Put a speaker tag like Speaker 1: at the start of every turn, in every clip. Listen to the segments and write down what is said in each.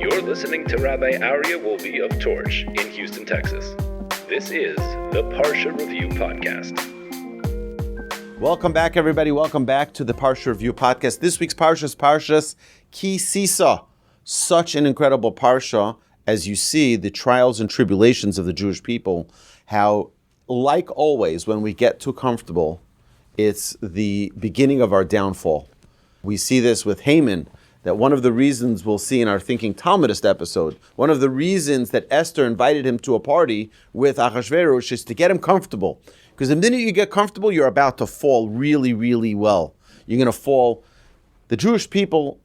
Speaker 1: You're listening to Rabbi Aryeh Wolbe of Torch in Houston, Texas. This is the Parsha Review Podcast.
Speaker 2: Welcome back, everybody. Welcome back to the Parsha Review Podcast. This week's Parsha is Parshas Ki Sisa. Such an incredible Parsha as you see the trials and tribulations of the Jewish people, how, like always, when we get too comfortable, it's the beginning of our downfall. We see this with Haman, that one of the reasons we'll see in our Thinking Talmudist episode, one of the reasons that Esther invited him to a party with Achashverosh is to get him comfortable. Because the minute you get comfortable, you're about to fall really, really well. You're going to fall. The Jewish people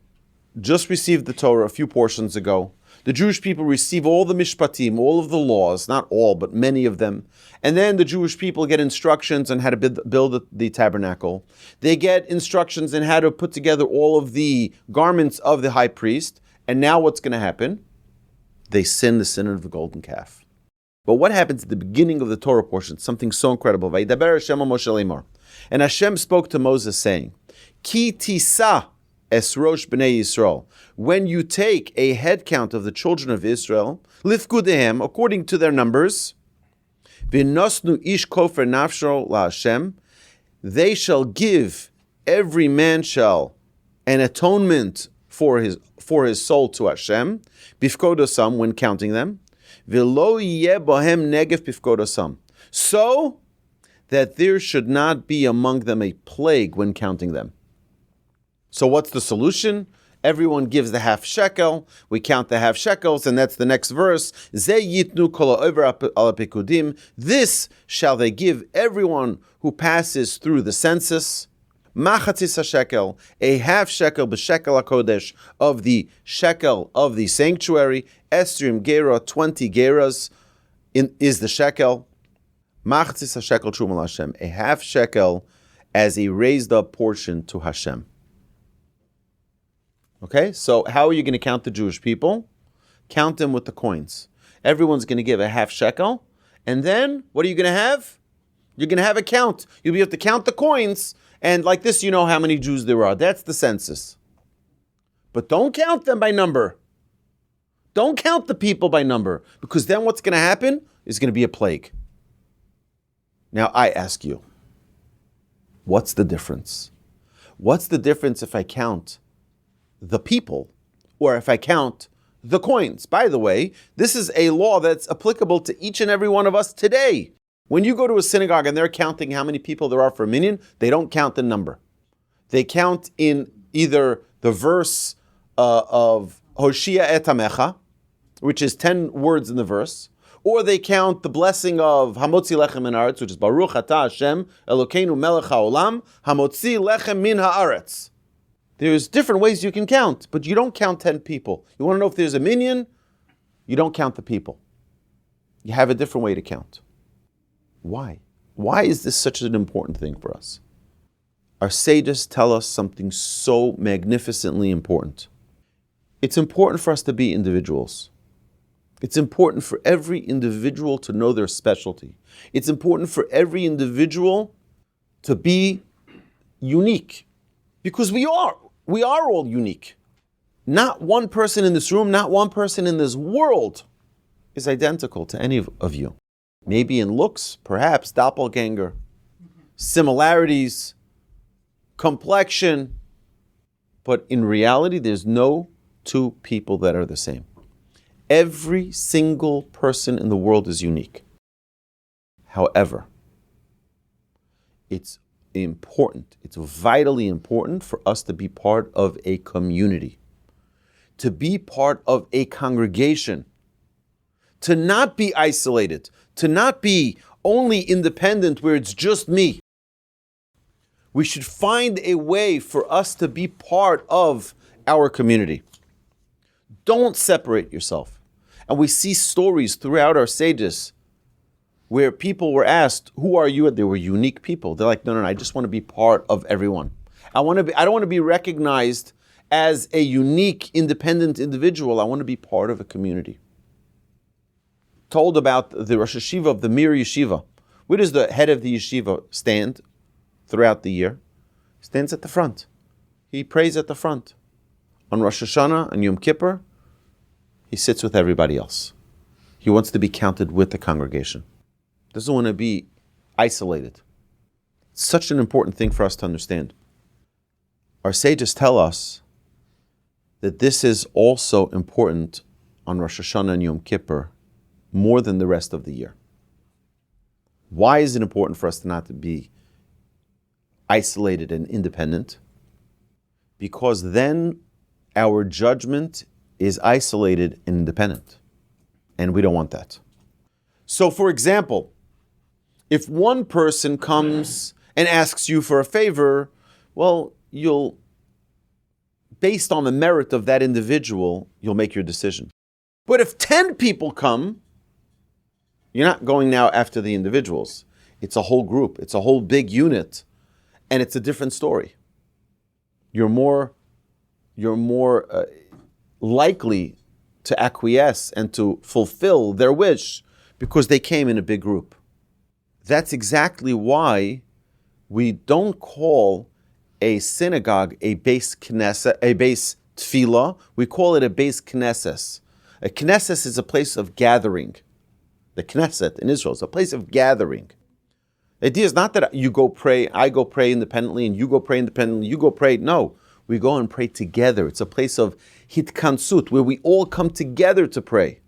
Speaker 2: just received the Torah a few portions ago. The Jewish people receive all the mishpatim, all of the laws, not all, but many of them. And then the Jewish people get instructions on how to build the tabernacle. They get instructions on how to put together all of the garments of the high priest. And now what's going to happen? They sin the sin of the golden calf. But what happens at the beginning of the Torah portion? Something so incredible. Vaydaber Hashem Moshe lemar. And Hashem spoke to Moses saying, Ki tisa es rosh b'nei Yisrael. When you take a head count of the children of Israel, lifkudehem, according to their numbers, v'nosnu ish kofer nafsho la'Hashem, they shall give, every man shall, an atonement for his soul to Hashem, bifkodosam, when counting them, v'lo yeh bohem negev bifkodosam, so that there should not be among them a plague when counting them. So what's the solution? Everyone gives the half shekel. We count the half shekels, and that's the next verse. Ze yitnu kol ha'over al ha'pekudim. This shall they give everyone who passes through the census. Machatzis shekel, a half shekel b'shekel hakodesh, of the shekel of the sanctuary. Esrim gera, 20 geras is the shekel. Machatzis shekel truma Hashem, a half shekel as a raised up portion to Hashem. Okay, so how are you going to count the Jewish people? Count them with the coins. Everyone's going to give a half shekel. And then, what are you going to have? You're going to have a count. You'll be able to count the coins. And like this, you know how many Jews there are. That's the census. But don't count them by number. Don't count the people by number. Because then what's going to happen is going to be a plague. Now, I ask you, what's the difference? What's the difference if I count the people, or if I count the coins? By the way, this is a law that's applicable to each and every one of us today. When you go to a synagogue and they're counting how many people there are for a minyan, they don't count the number. They count in either the verse of Hoshia et Amecha, which is 10 words in the verse, or they count the blessing of Hamotzi lechem min haaretz, which is Baruch atah Hashem Elokeinu melech haolam Hamotzi lechem min haaretz. There's different ways you can count, but you don't count 10 people. You want to know if there's a minyan? You don't count the people. You have a different way to count. Why? Why is this such an important thing for us? Our sages tell us something so magnificently important. It's important for us to be individuals. It's important for every individual to know their specialty. It's important for every individual to be unique. Because we are all unique. Not one person in this room, not one person in this world is identical to any of you. Maybe in looks, perhaps doppelganger, similarities, complexion, but in reality, there's no two people that are the same. Every single person in the world is unique. However, it's important, it's vitally important for us to be part of a community, to be part of a congregation, to not be isolated, to not be only independent where it's just me. We should find a way for us to be part of our community. Don't separate yourself. And we see stories throughout our sages where people were asked, who are you? And they were unique people. They're like, no, I just want to be part of everyone. I don't want to be recognized as a unique, independent individual. I want to be part of a community. Told about the Rosh Hashiva of the Mir Yeshiva. Where does the head of the yeshiva stand throughout the year? He stands at the front. He prays at the front. On Rosh Hashanah and Yom Kippur, he sits with everybody else. He wants to be counted with the congregation. Doesn't want to be isolated. It's such an important thing for us to understand. Our sages tell us that this is also important on Rosh Hashanah and Yom Kippur more than the rest of the year. Why is it important for us not to be isolated and independent? Because then our judgment is isolated and independent. And we don't want that. So, for example, if one person comes and asks you for a favor, well, you'll, based on the merit of that individual, you'll make your decision. But if 10 people come, you're not going now after the individuals. It's a whole group. It's a whole big unit. And it's a different story. You're more likely to acquiesce and to fulfill their wish because they came in a big group. That's exactly why we don't call a synagogue a base Knesset, a base tefillah. We call it a base Knesset. A Knesset is a place of gathering. The Knesset in Israel is a place of gathering. The idea is not that you go pray, I go pray independently, and you go pray independently, you go pray. No, we go and pray together. It's a place of hitkansut, where we all come together to pray.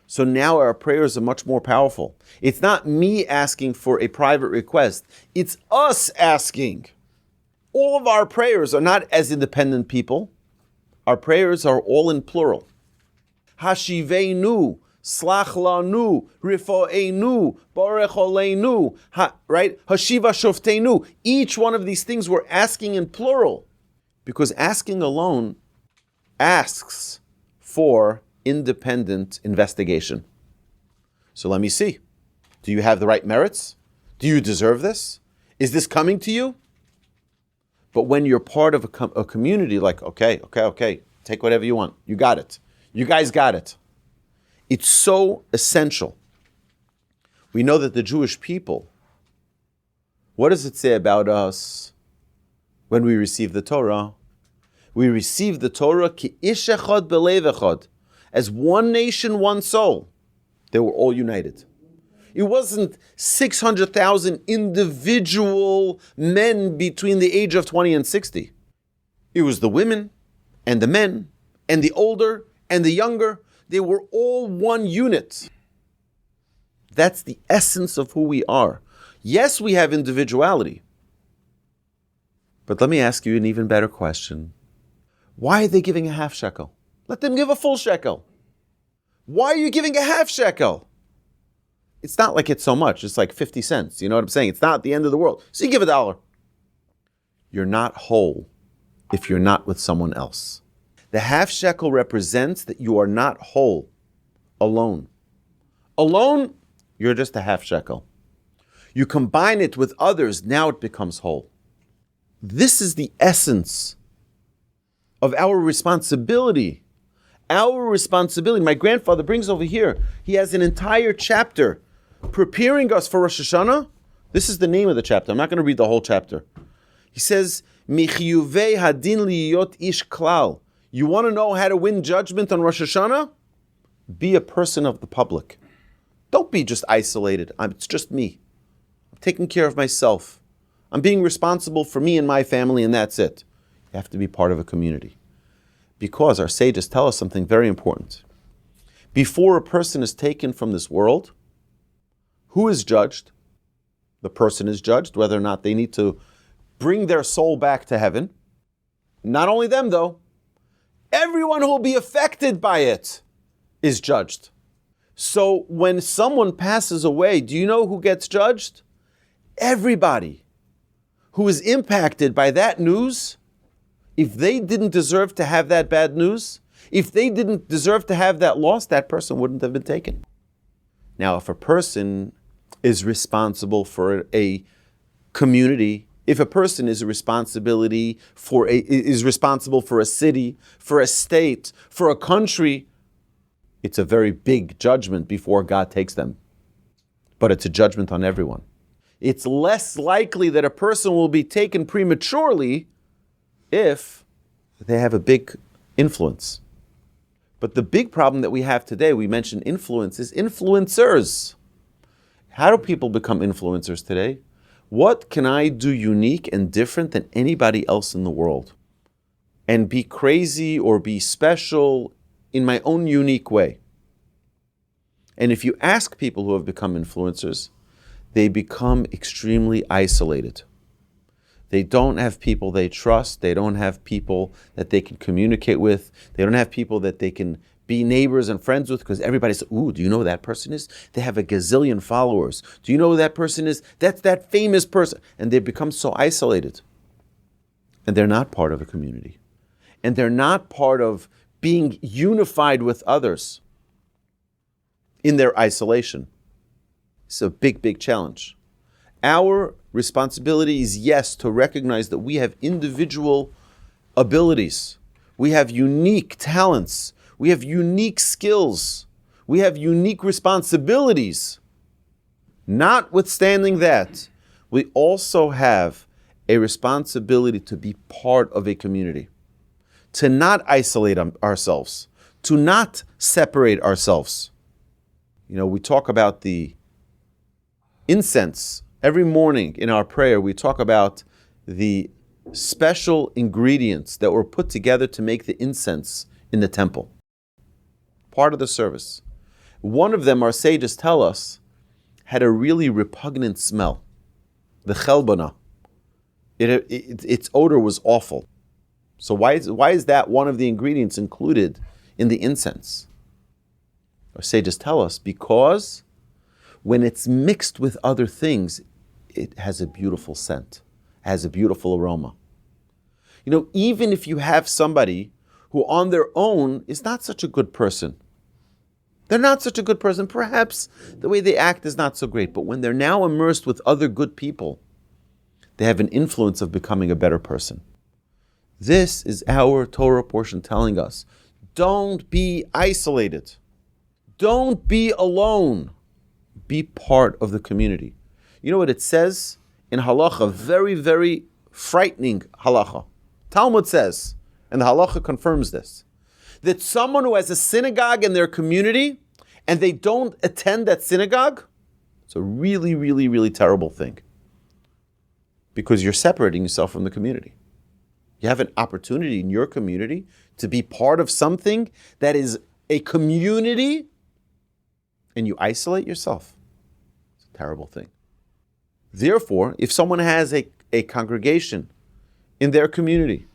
Speaker 2: So now our prayers are much more powerful. It's not me asking for a private request. It's us asking. All of our prayers are not as independent people. Our prayers are all in plural. Hashiveinu, slach lanu, rifo'enu, barech oleinu, right? Hashiva shofteinu. Each one of these things we're asking in plural. Because asking alone asks for independent investigation. So let me see. Do you have the right merits? Do you deserve this? Is this coming to you? But when you're part of a community, like, okay, take whatever you want. You got it. You guys got it. It's so essential. We know that the Jewish people, what does it say about us when we receive the Torah? We receive the Torah ki ish echad belev echad, as one nation, one soul. They were all united. It wasn't 600,000 individual men between the age of 20 and 60. It was the women and the men and the older and the younger. They were all one unit. That's the essence of who we are. Yes, we have individuality. But let me ask you an even better question. Why are they giving a half shekel? Let them give a full shekel. Why are you giving a half shekel? It's not like it's so much. It's like 50 cents. You know what I'm saying? It's not the end of the world. So you give $1. You're not whole if you're not with someone else. The half shekel represents that you are not whole alone. Alone, you're just a half shekel. You combine it with others, now it becomes whole. This is the essence of our responsibility. Our responsibility. My grandfather brings over here, he has an entire chapter preparing us for Rosh Hashanah. This is the name of the chapter. I'm not going to read the whole chapter. He says, Michiyuvei hadin liyot ish klal. You want to know how to win judgment on Rosh Hashanah? Be a person of the public. Don't be just isolated. It's just me. I'm taking care of myself. I'm being responsible for me and my family, and that's it. You have to be part of a community. Because our sages tell us something very important. Before a person is taken from this world, who is judged? The person is judged, whether or not they need to bring their soul back to heaven. Not only them, though. Everyone who will be affected by it is judged. So when someone passes away, do you know who gets judged? Everybody who is impacted by that news. If they didn't deserve to have that bad news, if they didn't deserve to have that loss, that person wouldn't have been taken. Now, if a person is responsible for a community, if a person is responsible for a city, for a state, for a country, it's a very big judgment before God takes them. But it's a judgment on everyone. It's less likely that a person will be taken prematurely if they have a big influence. But the big problem that we have today, we mentioned influence, is influencers. How do people become influencers today? What can I do unique and different than anybody else in the world? And be crazy or be special in my own unique way. And if you ask people who have become influencers, they become extremely isolated. They don't have people they trust. They don't have people that they can communicate with. They don't have people that they can be neighbors and friends with, because everybody says, ooh, do you know who that person is? They have a gazillion followers. Do you know who that person is? That's that famous person. And they become so isolated. And they're not part of a community. And they're not part of being unified with others in their isolation. It's a big, big challenge. Our responsibility is, yes, to recognize that we have individual abilities. We have unique talents. We have unique skills. We have unique responsibilities. Notwithstanding that, we also have a responsibility to be part of a community, to not isolate ourselves, to not separate ourselves. We talk about the incense. Every morning in our prayer, we talk about the special ingredients that were put together to make the incense in the temple. Part of the service. One of them, our sages tell us, had a really repugnant smell. The chelbana. Its odor was awful. So why is that one of the ingredients included in the incense? Our sages tell us because when it's mixed with other things, it has a beautiful scent, has a beautiful aroma. Even if you have somebody who on their own is not such a good person, they're not such a good person, perhaps the way they act is not so great, but when they're now immersed with other good people, they have an influence of becoming a better person. This is our Torah portion telling us, don't be isolated. Don't be alone. Be part of the community. You know what it says in halacha, very, very frightening halacha. Talmud says, and the halacha confirms this, that someone who has a synagogue in their community and they don't attend that synagogue, it's a really, really, really terrible thing. Because you're separating yourself from the community. You have an opportunity in your community to be part of something that is a community, and you isolate yourself. It's a terrible thing. Therefore, if someone has a congregation in their community,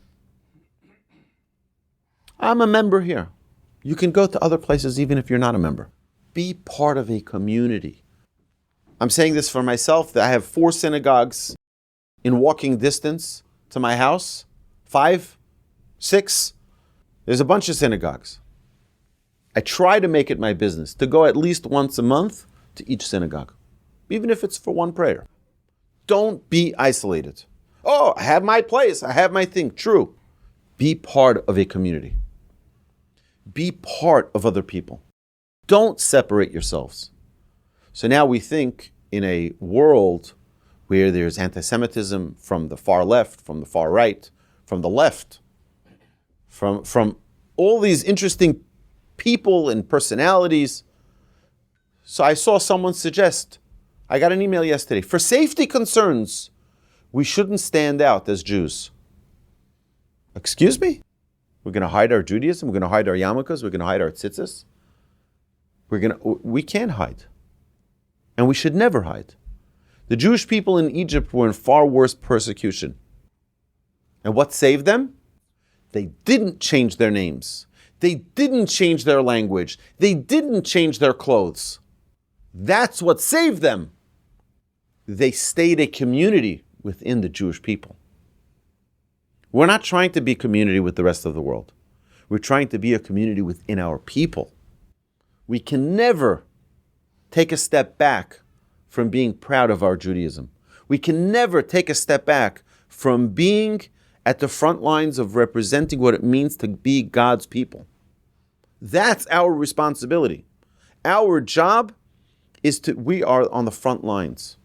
Speaker 2: I'm a member here. You can go to other places even if you're not a member. Be part of a community. I'm saying this for myself, that I have 4 synagogues in walking distance to my house. 5, 6. There's a bunch of synagogues. I try to make it my business to go at least once a month to each synagogue, even if it's for one prayer. Don't be isolated. Oh, I have my place. I have my thing. True. Be part of a community. Be part of other people. Don't separate yourselves. So now we think in a world where there's antisemitism from the far left, from the far right, from the left, from all these interesting people and personalities. So I saw someone suggest, I got an email yesterday, for safety concerns, we shouldn't stand out as Jews. Excuse me? We're going to hide our Judaism? We're going to hide our yarmulkes? We're going to hide our tzitzis? We can't hide. And we should never hide. The Jewish people in Egypt were in far worse persecution. And what saved them? They didn't change their names. They didn't change their language. They didn't change their clothes. That's what saved them. They stayed a community within the Jewish people. We're not trying to be community with the rest of the world. We're trying to be a community within our people. We can never take a step back from being proud of our Judaism. We can never take a step back from being at the front lines of representing what it means to be God's people. That's our responsibility. Our job is we are on the front lines,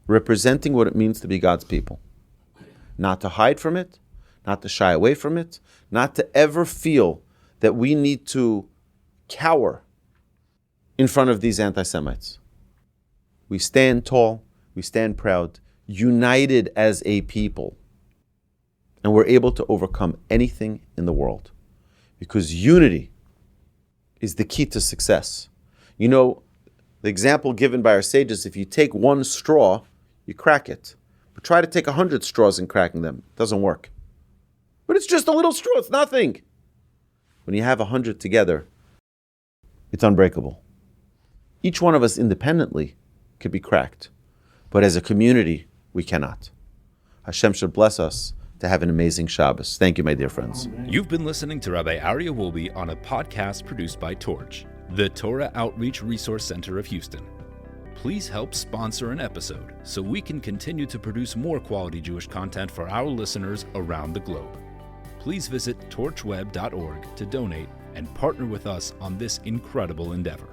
Speaker 2: representing what it means to be God's people. Not to hide from it, not to shy away from it, not to ever feel that we need to cower in front of these anti-Semites. We stand tall, we stand proud, united as a people, and we're able to overcome anything in the world. Because unity is the key to success. You know, the example given by our sages, if you take one straw, you crack it. But try to take 100 straws and cracking them. It doesn't work. But it's just a little straw, it's nothing. When you have 100 together, it's unbreakable. Each one of us independently could be cracked. But as a community, we cannot. Hashem should bless us to have an amazing Shabbos. Thank you, my dear friends.
Speaker 1: You've been listening to Rabbi Aryeh Wolbe on a podcast produced by Torch, the Torah Outreach Resource Center of Houston. Please help sponsor an episode so we can continue to produce more quality Jewish content for our listeners around the globe. Please visit torchweb.org to donate and partner with us on this incredible endeavor.